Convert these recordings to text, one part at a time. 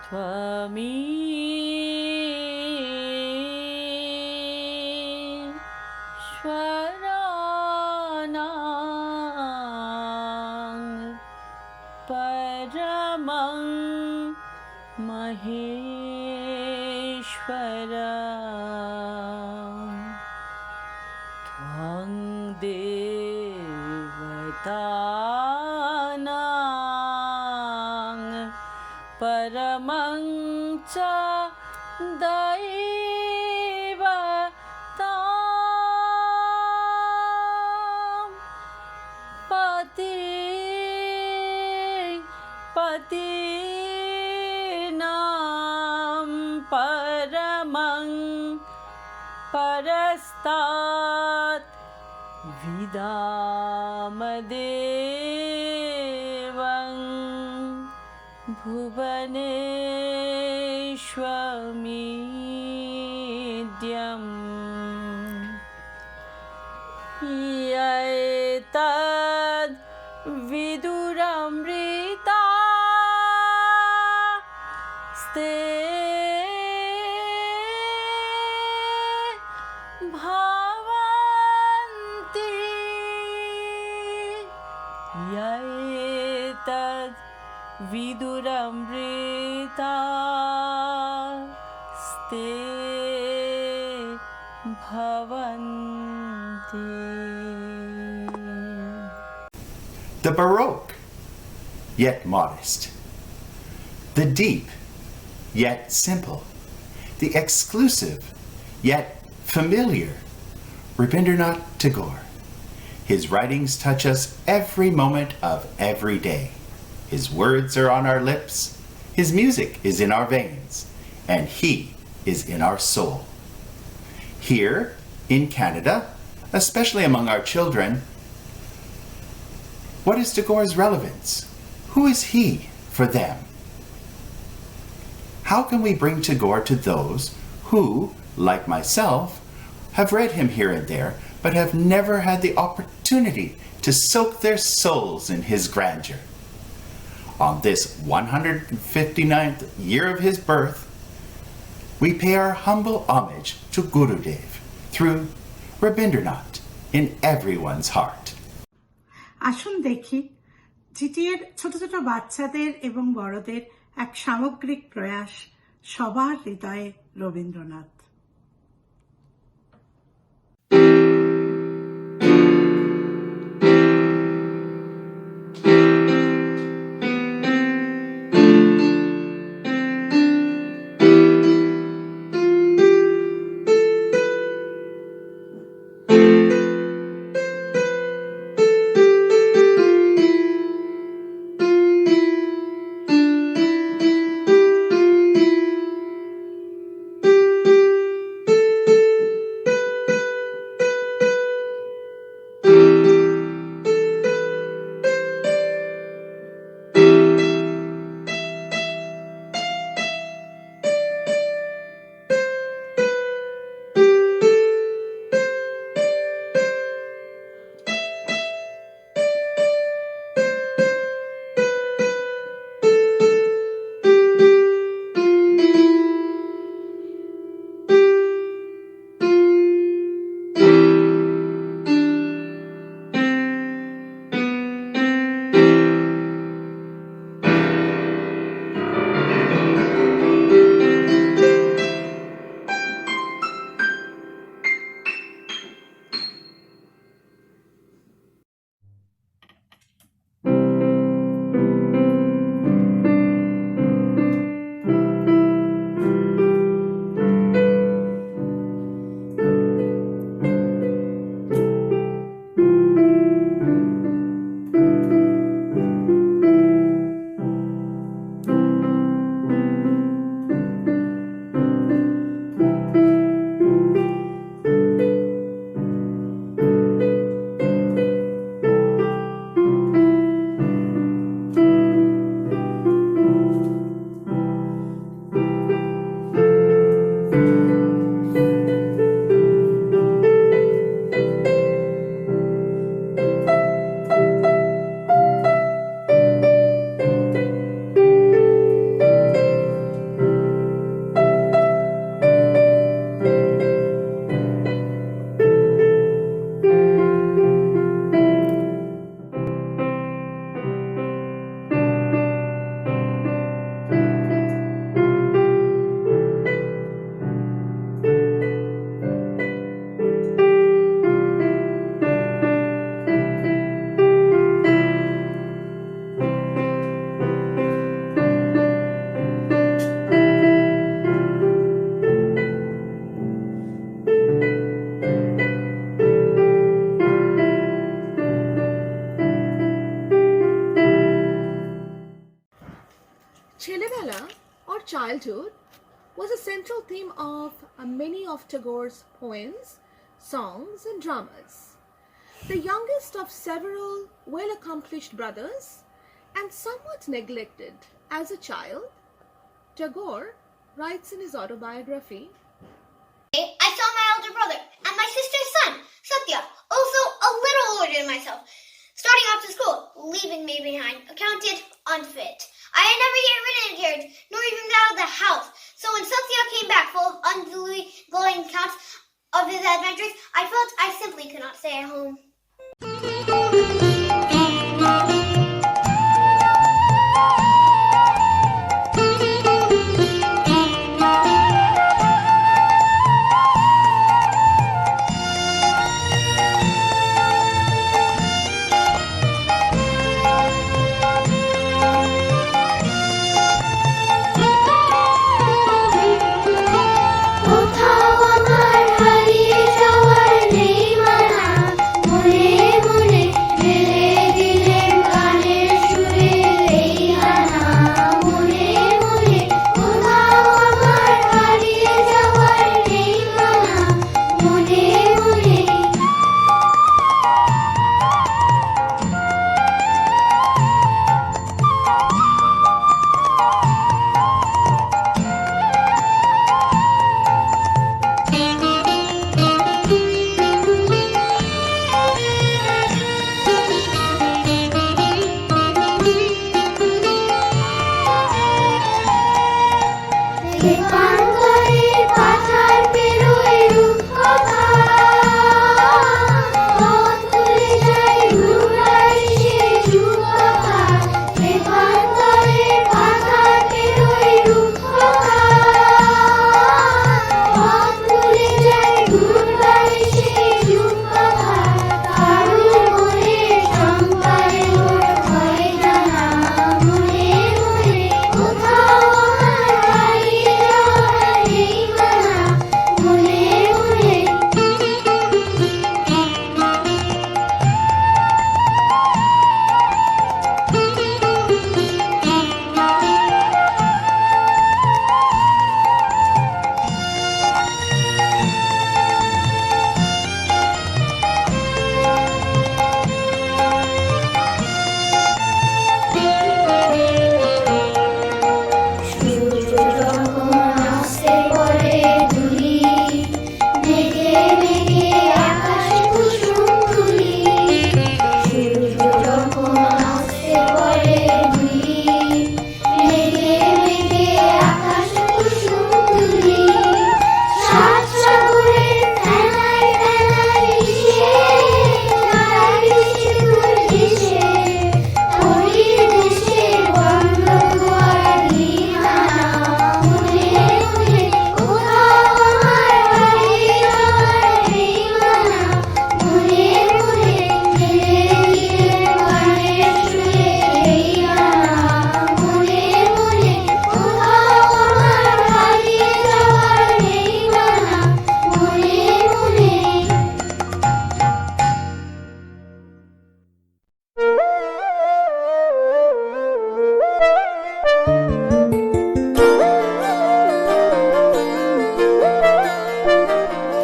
Swaraṇaṁ Paramam Maheshwaram Tvang Devatānaṁ Paramam Ca Daivatāṁ Patīnaṁ Paramam Parastat Vidamadevam Bhuvaneshwamidyam Yaetad Viduramrita Ste Bhavanti Yaetad Viduramrita Ste Bhavanti. The Baroque, yet modest. The deep, yet simple. The exclusive, yet familiar. Rabindranath Tagore. His writings touch us every moment of every day. His words are on our lips, his music is in our veins, and he is in our soul. Here, in Canada, especially among our children, what is Tagore's relevance? Who is he for them? How can we bring Tagore to those who, like myself, have read him here and there, but have never had the opportunity to soak their souls in his grandeur? On this 159th year of his birth, we pay our humble homage to Gurudev through Rabindranath in everyone's heart. আসুন দেখি জিটিএর ছোট ছোট বাচ্চাদের এবং বড়দের এক সামগ্রিক প্রয়াস সবার হৃদয়ে Rabindranath. Chelebela, or childhood, was a central theme of many of Tagore's poems, songs, and dramas. The youngest of several well-accomplished brothers and somewhat neglected as a child, Tagore writes in his autobiography, I saw my older brother and my sister's son, Satya, also a little older than myself, starting off to school, leaving me behind, accounted unfit. I had never yet ridden a carriage, nor even got out of the house. So when Satya came back full of unduly glowing accounts of his adventures, I felt I simply could not stay at home.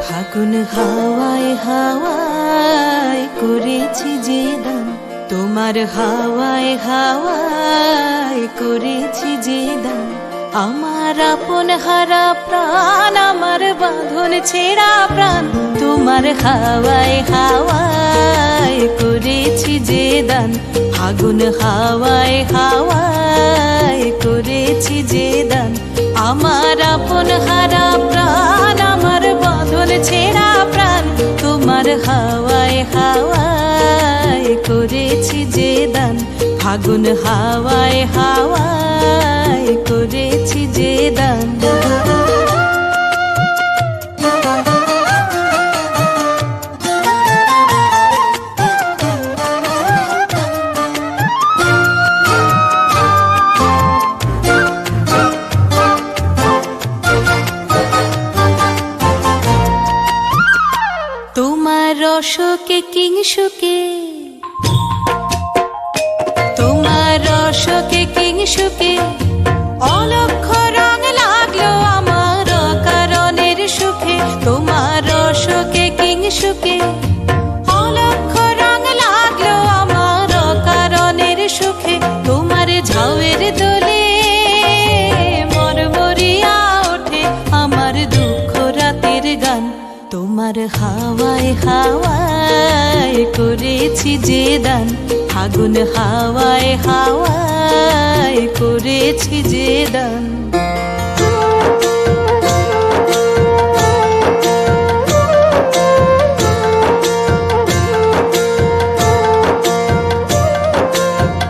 ফাগুন হাওয়ায় হাওয়ায় করেছি যে দান, তোমার হাওয়ায় হাওয়ায় করেছি যে দান। আমার আপন হারা প্রাণ, আমার বাঁধন ছেঁড়া প্রাণ, তোমার হাওয়ায় হাওয়ায় করেছি যে দান। ফাগুন হাওয়ায় হাওয়ায় করেছি যে দান। আমার আপন হারা প্রাণ, আমার বাঁধন ছেঁড়া প্রাণ, তোমার হাওয়ায় হাওয়ায় করেছি যে দান। ফাগুন হাওয়ায় হাওয়ায় করেছি যে দান। রসকে কিংসুকে, তোমার রসকে কিংসুকে তোমার হাওয়ায় হাওয়ায় করেছি যে দান, ফাগুন হাওয়ায় হাওয়ায় করেছি যে দান।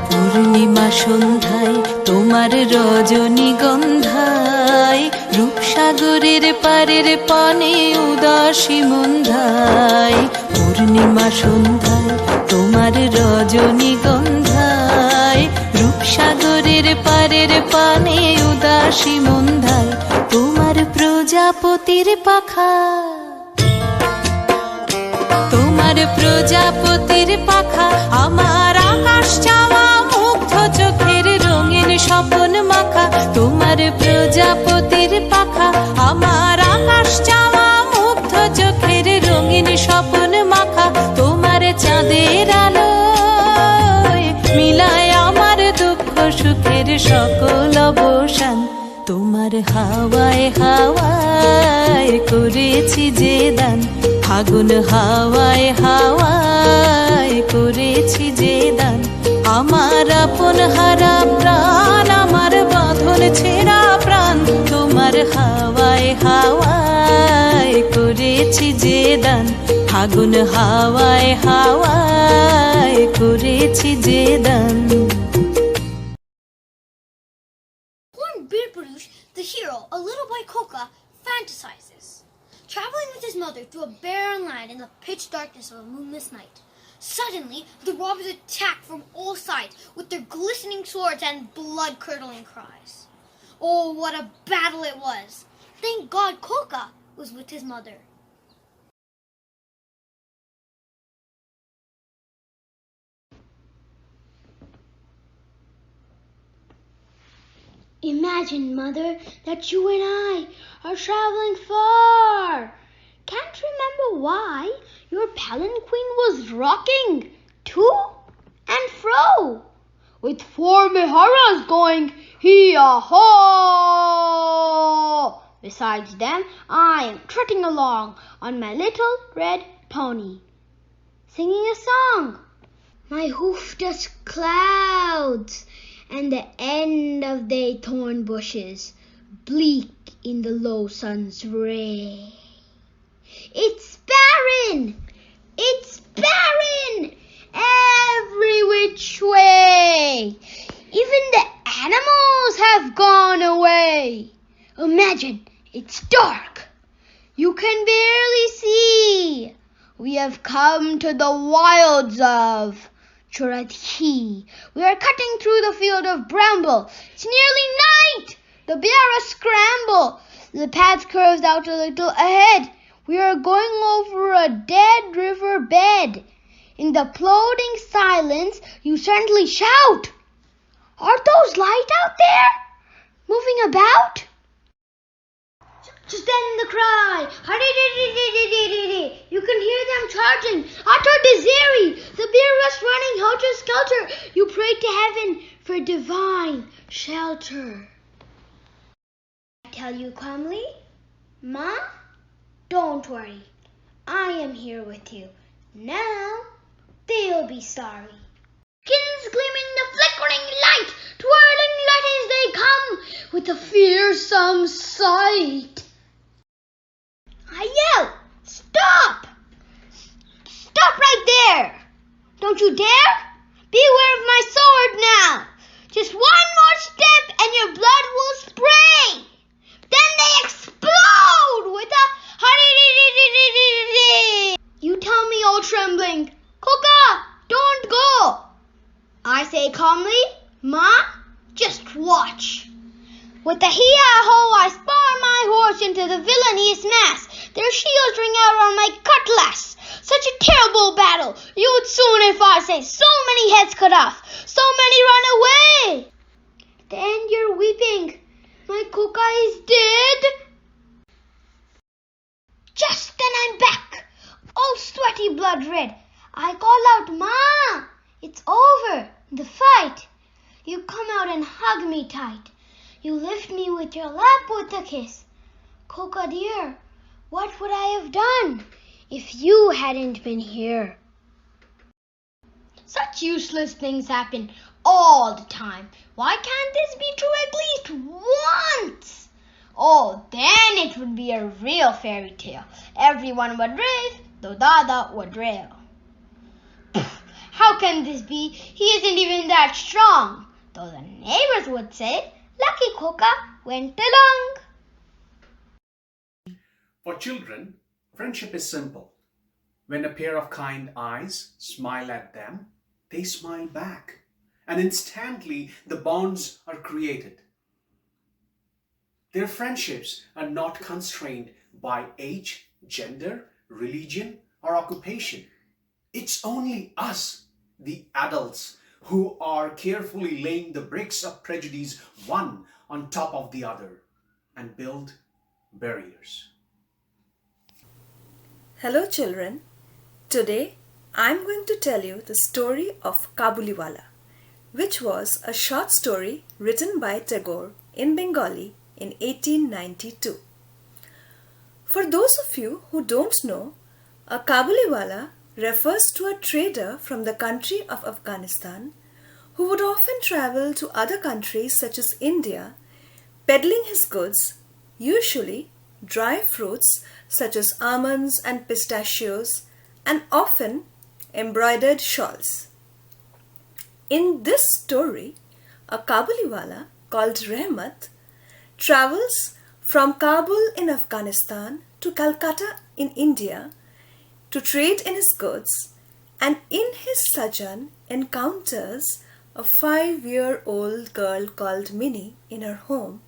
পূর্ণিমা সন্ধ্যায় তোমার রজনীগন্ধায়, রূপসাগরের পারের পানে উদাসী মন্ধায়। পূর্ণিমা সন্ধ্যায় তোমার রজনীগন্ধায়, রূপসাগরের পারের পানে উদাসী মন্ধায়। তোমার প্রজাপতির পাখা, তোমার প্রজাপতির পাখা, আমার আকাশ চাওয়া মুগ্ধ চোখের রঙিন স্বপন মাখা। তোমার প্রজাপতির পাখা, আমার আকাশ চাওয়া মুগ্ধ চোখের রঙিন স্বপন মাখা। তোমার চাঁদের আলোয় মিলায় আমার দুঃখ সুখের সকল অবসান। তোমার হাওয়ায় হাওয়ায় করেছি যে দান, ফাগুন হাওয়ায় হাওয়ায় করেছি যে দান। আমার আপন হারা প্রাণ, আমার বাঁধন ছেঁড়া প্রাণ, তোমার হাওয়ায় হাওয়ায় করেছি যে দান, ফাগুন হাওয়ায় হাওয়ায় করেছি যে দান। Born Bir Purush, the hero, a little boy Koka, fantasizes. Traveling with his mother through a barren land in the pitch darkness of a moonless night. Suddenly, the robbers attack from all sides with their glistening swords and blood-curdling cries. Oh, what a battle it was! Thank God Koka was with his mother. Imagine, Mother, that you and I are traveling far. Can't remember why your palanquin was rocking to and fro, with 4 miharas going hee-haw. Besides them, I am trotting along on my little red pony, singing a song. My hoof dust clouds, and the end of they thorn bushes, bleak in the low sun's ray. It's barren! It's barren! Every which way! Even the animals have gone away. Imagine, it's dark. You can barely see. We have come to the wilds of Choradhi. We are cutting through the field of bramble. It's nearly night. The bears scramble. The path curves out a little ahead. We are going over a dead river bed. In the plodding silence, you suddenly shout, "Are those lights out there, moving about?" Just then the cry, "Hurry-di-di-di-di-di-di-di!" You can hear them charging. Utter Dizeri, the bear was running helter-skelter. You prayed to heaven for divine shelter. I tell you calmly, Ma, don't worry. I am here with you. Now they'll be sorry. Skins gleaming the flickering light, twirling light as they come, with a fearsome sight. I yell, "Stop! Stop right there! Don't you dare! Beware of my sword now! Just one more step and your blood will spray!" Then they explode with a hurry-di-di-di-di-di-di. You tell me all trembling, "Koka, don't go!" I say calmly, "Ma, just watch." With a hee-haw, I spur my horse into the villainous mass. Their shields ring out on my cutlass. Such a terrible battle! You would soon if I say so many heads cut off, so many run away. Then you're weeping. My Koka is dead. Just then I'm back, all sweaty blood red. I call out, "Ma, it's over, the fight." You come out and hug me tight. You lift me with your lap with a kiss. Koka dear, What would I have done if you hadn't been here? Such useless things happen all the time. Why can't this be true at least once? Oh, then it would be a real fairy tale. Everyone would rave, though Dada would rail. How can this be? He isn't even that strong. Though the neighbors would say, Lucky Khoka went along. For children, friendship is simple. When a pair of kind eyes smile at them, they smile back, and instantly the bonds are created. Their friendships are not constrained by age, gender, religion, or occupation. It's only us, the adults, who are carefully laying the bricks of prejudice one on top of the other and build barriers. Hello children, today I'm going to tell you the story of Kabuliwala, which was a short story written by Tagore in Bengali in 1892. For those of you who don't know, a Kabuliwala refers to a trader from the country of Afghanistan who would often travel to other countries such as India, peddling his goods, usually dry fruits such as almonds and pistachios, and often embroidered shawls. In this story, a Kabuliwala called Rehmat travels from Kabul in Afghanistan to Calcutta in India to trade in his goods, and in his sojourn encounters a 5-year-old girl called Minnie in her home,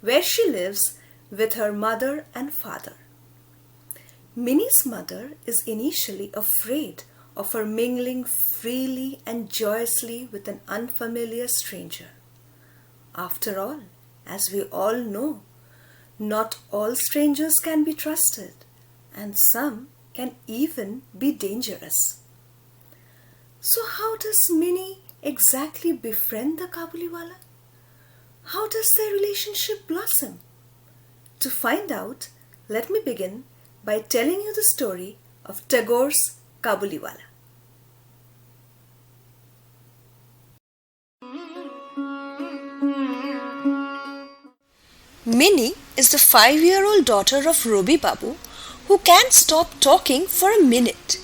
where she lives with her mother and father. Minnie's mother is initially afraid of her mingling freely and joyously with an unfamiliar stranger. After all, as we all know, not all strangers can be trusted, and some can even be dangerous. So how does Minnie exactly befriend the Kabuliwala? How does their relationship blossom? To find out, let me begin by telling you the story of Tagore's Kabuliwala. Minnie is the 5-year-old daughter of Robi Babu, who can't stop talking for a minute.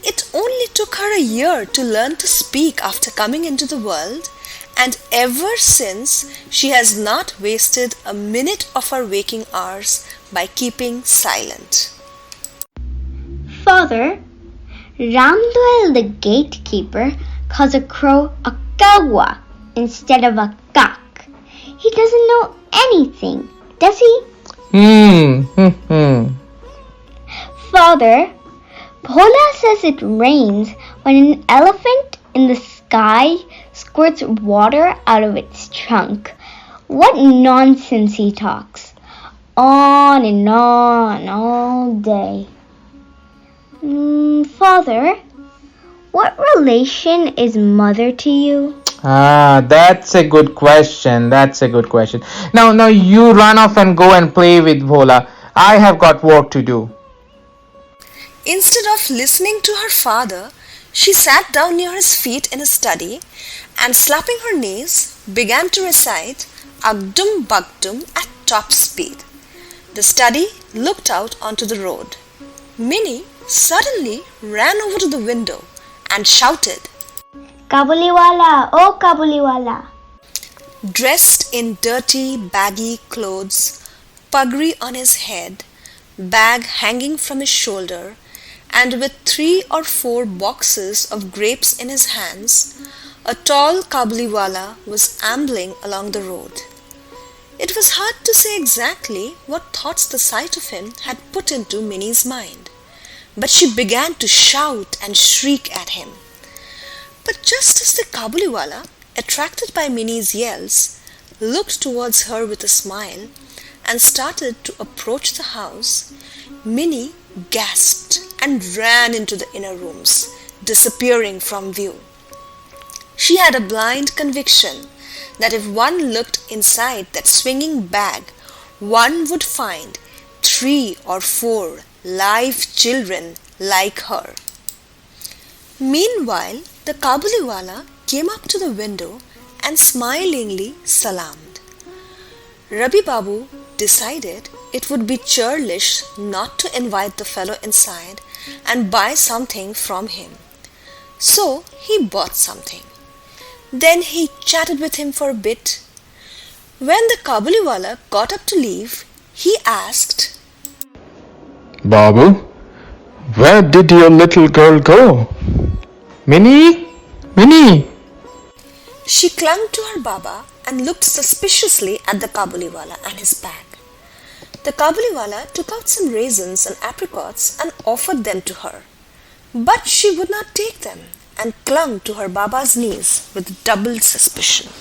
It only took her a year to learn to speak after coming into the world, and ever since she has not wasted a minute of her waking hours by keeping silent. Father, Ramduel the gatekeeper calls a crow a kawa instead of a cock. He doesn't know anything, does he? Father, Bhola says it rains when an elephant in the sky squirts water out of its trunk. What nonsense he talks. On and on all day. Father, what relation is mother to you? That's a good question. Now you run off and go and play with Bhola. I have got work to do. Instead of listening to her father, she sat down near his feet in his study and, slapping her knees, began to recite Agdum Bagdum at top speed. The study looked out onto the road. Minnie suddenly ran over to the window and shouted, Kabuliwala, oh Kabuliwala. Dressed in dirty, baggy clothes, puggree on his head, bag hanging from his shoulder, and with 3 or 4 boxes of grapes in his hands, a tall Kabuliwala was ambling along the road. It was hard to say exactly what thoughts the sight of him had put into Minnie's mind, but she began to shout and shriek at him. But just as the Kabuliwala, attracted by Minnie's yells, looked towards her with a smile and started to approach the house, Minnie gasped and ran into the inner rooms, disappearing from view. She had a blind conviction that if one looked inside that swinging bag, one would find 3 or 4 live children like her. Meanwhile, the Kabuliwala came up to the window and smilingly salaamed. Rabi Babu decided it would be churlish not to invite the fellow inside and buy something from him. So he bought something. Then he chatted with him for a bit. When the Kabuliwala got up to leave, he asked, Babu, where did your little girl go? Minnie? Minnie? She clung to her Baba and looked suspiciously at the Kabuliwala and his bag. The Kabuliwala took out some raisins and apricots and offered them to her. But she would not take them and clung to her Baba's knees with double suspicion.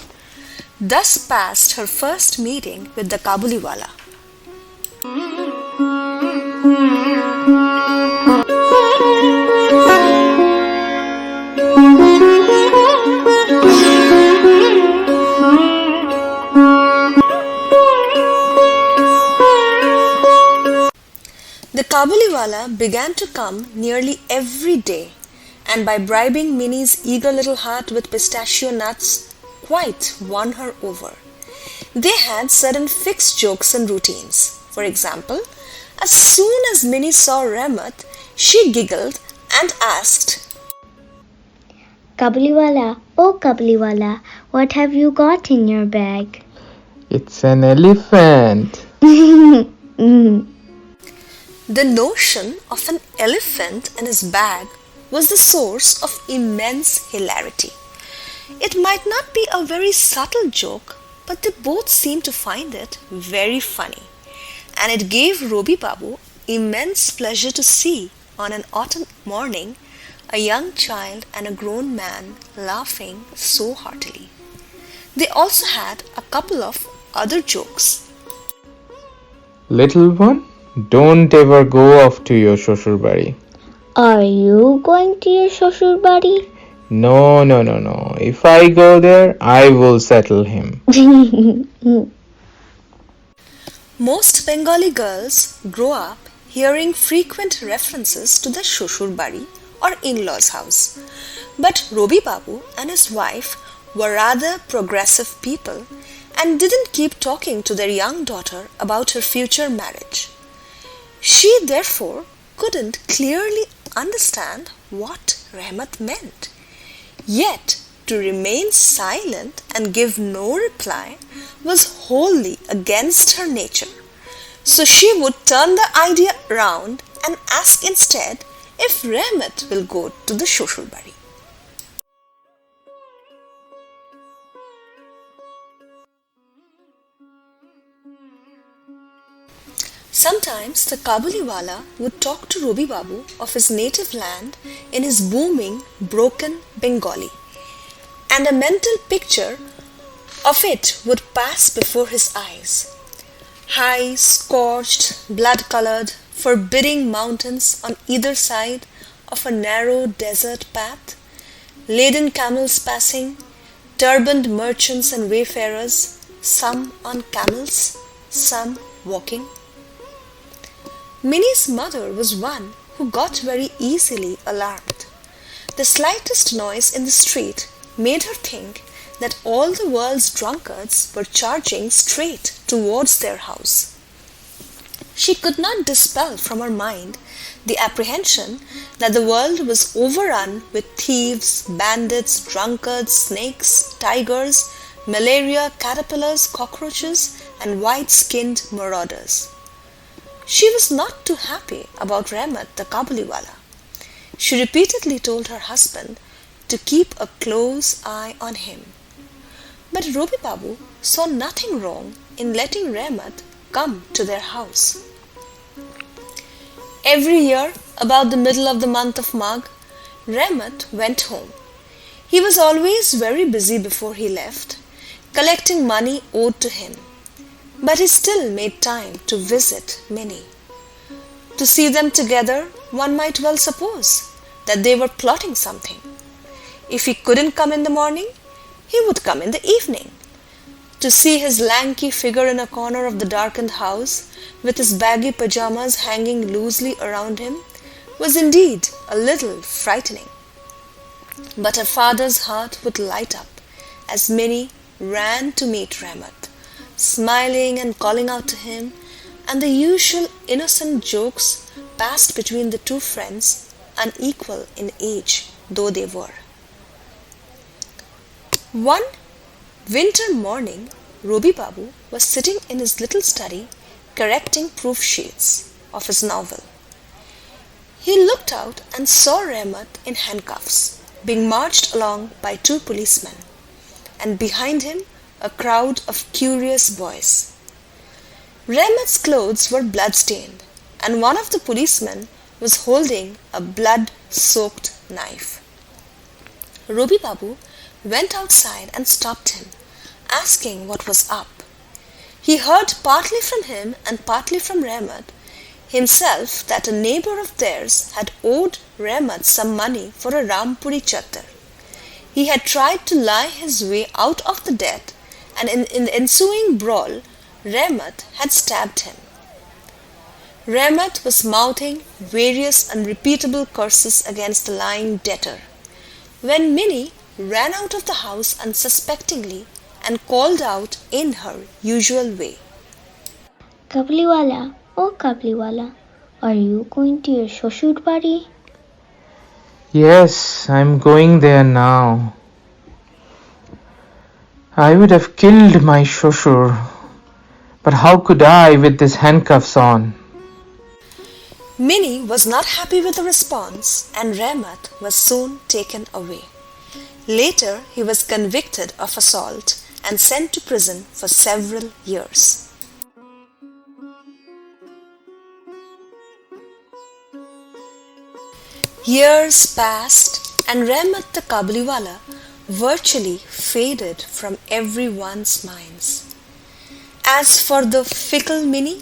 Thus passed her first meeting with the Kabuliwala. The Kabuliwala began to come nearly every day, and by bribing Minnie's eager little heart with pistachio nuts, quite won her over. They had certain fixed jokes and routines. For example, as soon as Minnie saw Rahmat, she giggled and asked, Kabuliwala, oh Kabuliwala, what have you got in your bag? It's an elephant. The notion of an elephant in his bag was the source of immense hilarity. It might not be a very subtle joke, but they both seemed to find it very funny, and it gave Robi Babu immense pleasure to see on an autumn morning a young child and a grown man laughing so heartily. They also had a couple of other jokes. Little one, don't ever go off to your shoshur bari. Are you going to your shoshur bari? No. If I go there, I will settle him. Most Bengali girls grow up hearing frequent references to the shoshur bari or in-laws house. But Robi Babu and his wife were rather progressive people and didn't keep talking to their young daughter about her future marriage. She therefore couldn't clearly understand what Rahmat meant. Yet to remain silent and give no reply was wholly against her nature. So she would turn the idea round and ask instead if Rahmat will go to the shoshur bari. Sometimes the Kabuliwala would talk to Robi Babu of his native land in his booming, broken Bengali, and a mental picture of it would pass before his eyes. High, scorched, blood-colored, forbidding mountains on either side of a narrow desert path, laden camels passing, turbaned merchants and wayfarers, some on camels, some walking. Minnie's mother was one who got very easily alarmed. The slightest noise in the street made her think that all the world's drunkards were charging straight towards their house. She could not dispel from her mind the apprehension that the world was overrun with thieves, bandits, drunkards, snakes, tigers, malaria, caterpillars, cockroaches, and white-skinned marauders. She was not too happy about Rahmat the Kabuliwala. She repeatedly told her husband to keep a close eye on him. But Robi Babu saw nothing wrong in letting Rahmat come to their house. Every year, about the middle of the month of Magh, Rahmat went home. He was always very busy before he left, collecting money owed to him. But he still made time to visit Minnie. To see them together, one might well suppose that they were plotting something. If he couldn't come in the morning, he would come in the evening. to see his lanky figure in a corner of the darkened house, with his baggy pajamas hanging loosely around him, was indeed a little frightening. But her father's heart would light up as Minnie ran to meet Ramat, smiling and calling out to him, and the usual innocent jokes passed between the two friends, unequal in age though they were. One winter morning, Robi Babu was sitting in his little study correcting proof sheets of his novel. He looked out and saw Ramat in handcuffs, being marched along by two policemen, and behind him a crowd of curious boys. Ramat's clothes were blood-stained, and one of the policemen was holding a blood-soaked knife. Robi Babu went outside and stopped him, asking what was up. He heard partly from him and partly from Ramat himself that a neighbor of theirs had owed Ramat some money for a Rampuri Chattar. He had tried to lie his way out of the debt, and in the ensuing brawl, Ramat had stabbed him. Ramat was mouthing various unrepeatable curses against the lying debtor, when Minnie ran out of the house unsuspectingly and called out in her usual way, Kabliwala, oh Kabliwala, are you going to your Shoshur party? Yes, I'm going there now. I would have killed my Shoshur, but how could I with these handcuffs on? Minnie was not happy with the response, and Ramat was soon taken away. Later, he was convicted of assault and sent to prison for several years. Years passed, and Ramat the Kabliwala virtually faded from everyone's minds. As for the fickle Minnie,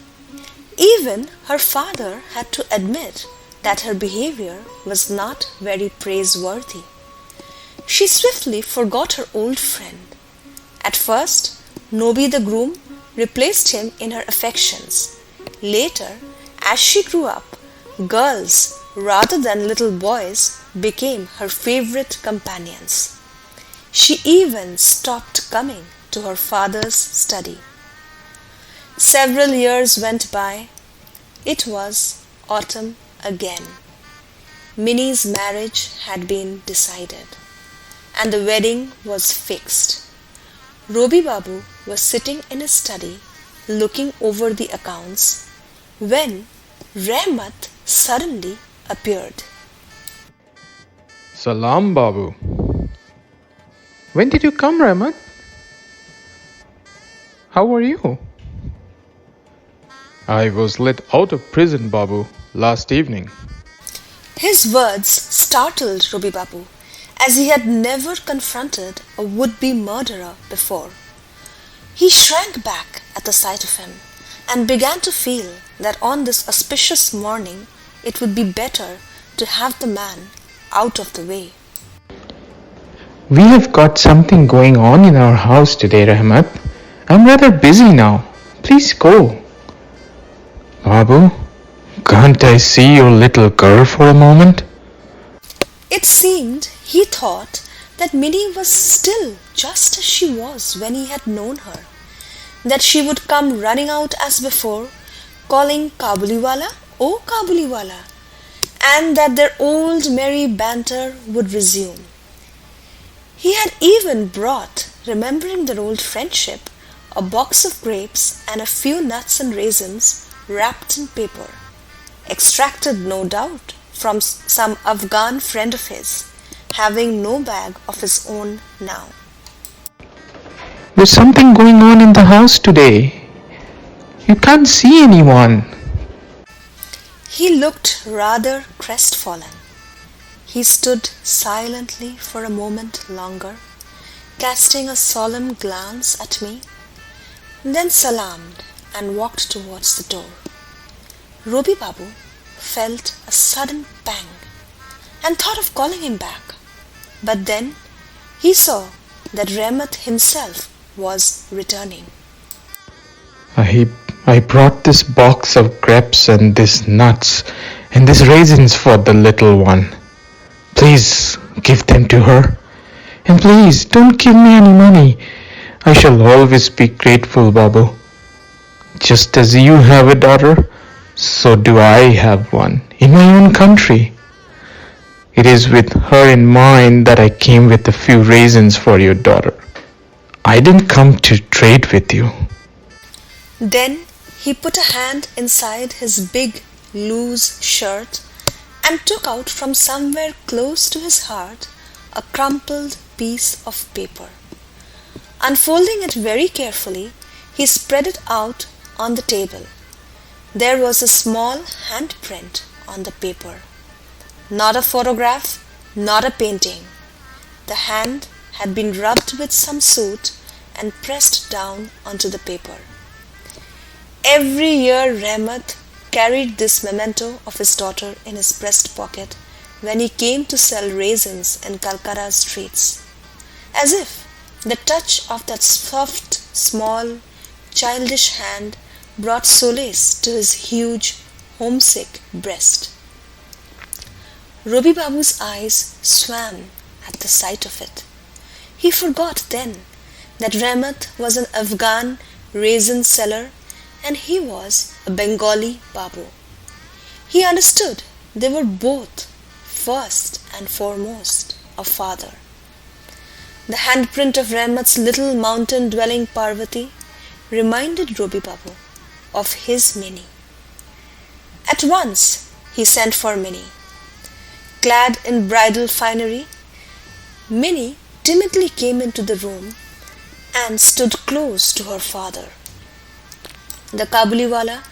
even her father had to admit that her behavior was not very praiseworthy. She swiftly forgot her old friend. At first, Nobi the groom replaced him in her affections. Later, as she grew up, girls rather than little boys became her favorite companions. She even stopped coming to her father's study. Several years went by. It was autumn again. Minnie's marriage had been decided, and the wedding was fixed. Robi Babu was sitting in his study looking over the accounts when Ramat suddenly appeared. Salam, Babu. When did you come, Ramat? How are you? I was let out of prison, Babu, last evening. His words startled Robi Babu, as he had never confronted a would-be murderer before. He shrank back at the sight of him and began to feel that on this auspicious morning it would be better to have the man out of the way. We have got something going on in our house today, Rahmat. I'm rather busy now. Please go. Babu, can't I see your little girl for a moment? It seemed he thought that Minnie was still just as she was when he had known her, that she would come running out as before, calling Kabuliwala, oh Kabuliwala, and that their old merry banter would resume. He had even brought, remembering their old friendship, a box of grapes and a few nuts and raisins wrapped in paper, extracted no doubt from some Afghan friend of his, having no bag of his own now. There's something going on in the house today. You can't see anyone. He looked rather crestfallen. He stood silently for a moment longer, casting a solemn glance at me, then salaamed and walked towards the door. Robi Babu felt a sudden pang and thought of calling him back, but then he saw that Ramat himself was returning. I brought this box of grapes and these nuts and these raisins for the little one. Please give them to her. And please don't give me any money. I shall always be grateful, Babu. Just as you have a daughter, so do I have one in my own country. It is with her in mind that I came with a few raisins for your daughter. I didn't come to trade with you. Then he put a hand inside his big, loose shirt and took out from somewhere close to his heart a crumpled piece of paper. Unfolding it very carefully, he spread it out on the table. There was a small handprint on the paper. Not a photograph, not a painting. The hand had been rubbed with some soot and pressed down onto the paper. Every year Rahmat carried this memento of his daughter in his breast pocket when he came to sell raisins in Calcutta's streets, as if the touch of that soft, small, childish hand brought solace to his huge, homesick breast. Robi Babu's eyes swam at the sight of it. He forgot then that Rahmat was an Afghan raisin seller and he was a Bengali Babu. He understood they were both, first and foremost, a father. The handprint of Rahmat's little mountain-dwelling Parvati reminded Robi Babu of his Minnie. At once he sent for Minnie. Clad in bridal finery, Minnie timidly came into the room and stood close to her father. The Kabuliwala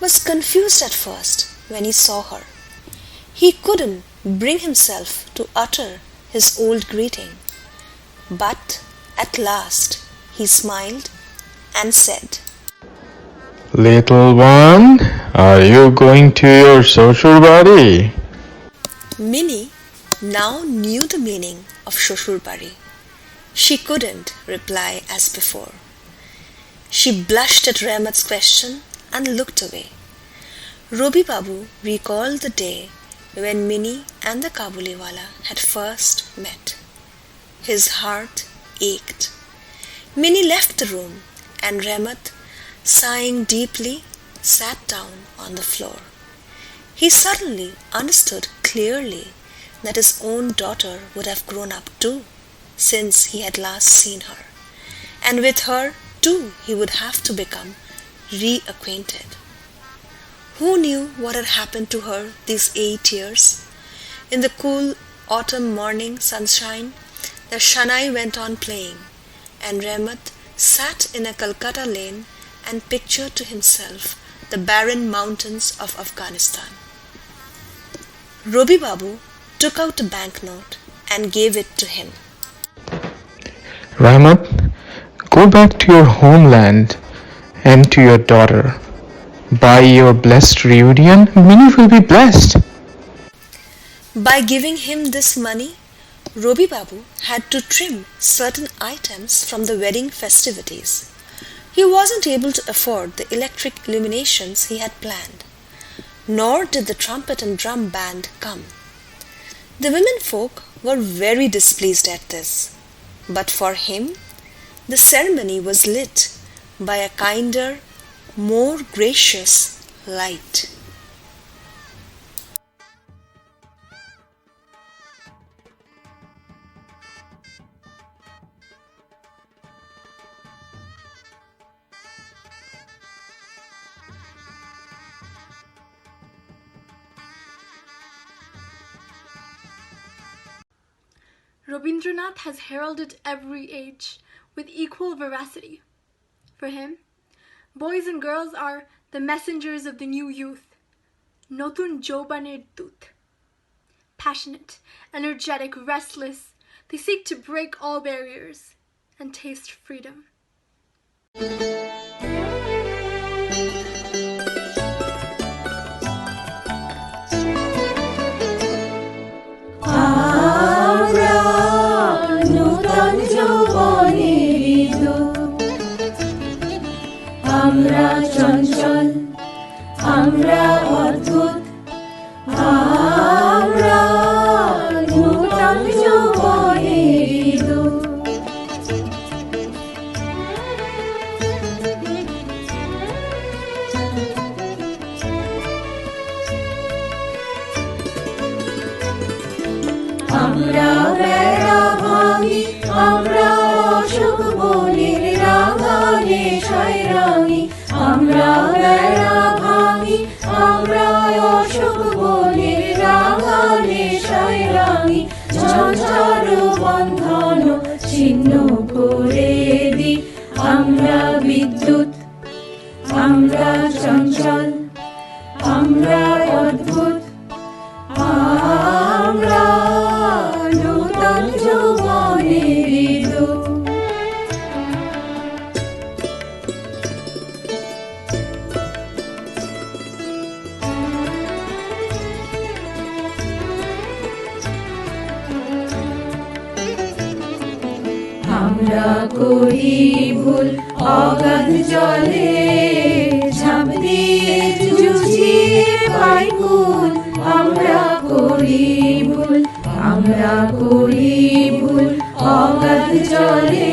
was confused at first when he saw her. He couldn't bring himself to utter his old greeting, but at last he smiled and said, Little one, are you going to your social body? Minnie now knew the meaning of Shoshur Bari. She couldn't reply as before. She blushed at Rahmat's question and looked away. Robi Babu recalled the day when Minnie and the Kabuliwala had first met. His heart ached. Minnie left the room and Rahmat, sighing deeply, sat down on the floor. He suddenly understood clearly that his own daughter would have grown up too, since he had last seen her, and with her too he would have to become reacquainted. Who knew what had happened to her these 8 years? In the cool autumn morning sunshine, the Shanai went on playing, and Rahmat sat in a Calcutta lane and pictured to himself the barren mountains of Afghanistan. Robi Babu took out a banknote and gave it to him. Rahmat, go back to your homeland and to your daughter. By your blessed reunion, Minnie will be blessed. By giving him this money, Robi Babu had to trim certain items from the wedding festivities. He wasn't able to afford the electric illuminations he had planned, nor did the trumpet and drum band come. The women folk were very displeased at this, but for him, the ceremony was lit by a kinder, more gracious light. Rabindranath has heralded every age with equal veracity. For him, boys and girls are the messengers of the new youth, Notun Jobaner Dut. Passionate, energetic, restless, they seek to break all barriers and taste freedom. আমরা নূতন যৌবনের দূত আমরা চঞ্চল, আমরা অদ্ভুত, আমরা নূতন যৌবনের দূত। আমরা বেড়া ভাঙি, আমরা অশোক বনের রাঙা নেশায় রাঙি। আমরা বেড়া ভাঙি, আমরা অশোক বনের রাঙা নেশায় রাঙি। ঝঞ্ঝার বন্ধন ছিন্ন করে দি, আমরা বিদ্যুৎ, আমরা চঞ্চল, আমরা অদ্ভুত, আমরা নূতন যৌবনের দূত। আমরা করি ভুল অগাধ জলে, ঝাঁপ দিয়ে জুঝিয়ে পাই কুল। আমরা করি ভুল, আমরা করি ভুল অগাধ জলে,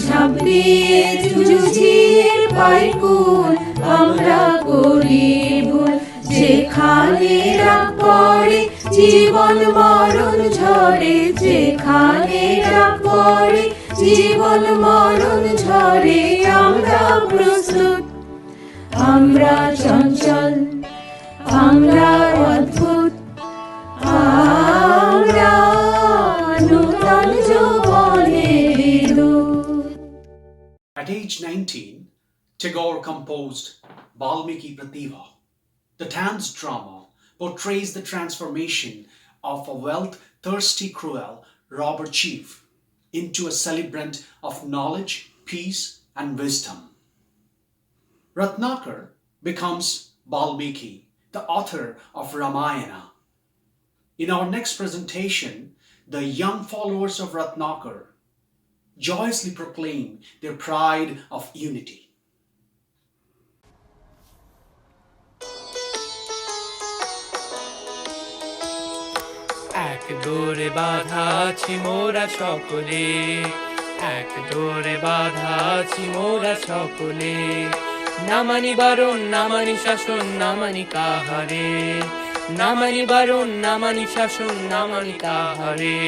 ঝাঁপ দিয়ে জুঝিয়ে পাই কুল। আমরা করি ভুল, যেখানে রাগ পড়ে জীবন মরণ ঝরে, যেখানে রাগ পড়ে জীবন মরণ ঝরে। আমরা প্রস্তুত, আমরা চঞ্চল, আমরা অদ্ভুত, আমরা নূতন যৌবনের দূত। At age 19, Tagore composed Valmiki Pratibha. The dance drama portrays the transformation of a wealth-thirsty, cruel robber chief into a celebrant of knowledge, peace, and wisdom. Ratnakar becomes Valmiki, the author of Ramayana. In our next presentation, the young followers of Ratnakar joyously proclaim their pride of unity. এক ডোরে বাঁধা আছি মোরা সকলে, এক ডোরে বাঁধা আছি মোরা সকলে। না মানি বারণ, না মানি শাসন, না মানি কাহারে। না মানি বারণ, না মানি শাসন, না মানি কাহারে।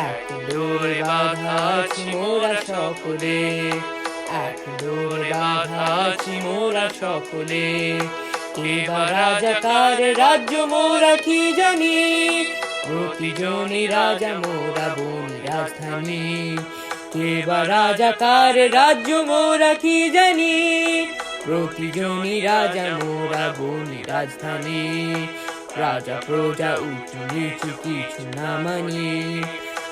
এক ডোরে বাঁধা আছি মোরা সকলে, এক ডোরে বাঁধা আছি মোরা সকলে। এবার রাজাকার রাজ্য মোরা কি জানি, প্রতিজনই রাজা মোরা বন রাজধানী। এবার রাজাকার রাজ্য মোরা কি জানি, প্রতিজনই রাজা মোরা বন রাজধানী। রাজা প্রজা উঁচু নিচু কিছু না মানি,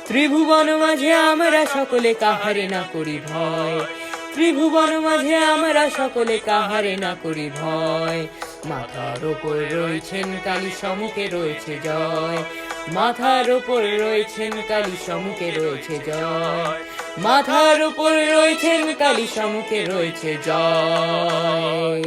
ত্রিভুবন মাঝে আমরা সকলে কাহারে না করি ভয়। ত্রিভুবন মাঝে আমরা সকলে কাহারে না করি ভয়। মাথার ওপর রয়েছেন কালী, সম্মুখে রয়েছে জয়। মাথার ওপর রয়েছেন কালী, সম্মুখে রয়েছে জয়। মাথার ওপর রয়েছেন কালী, সম্মুখে রয়েছে জয়।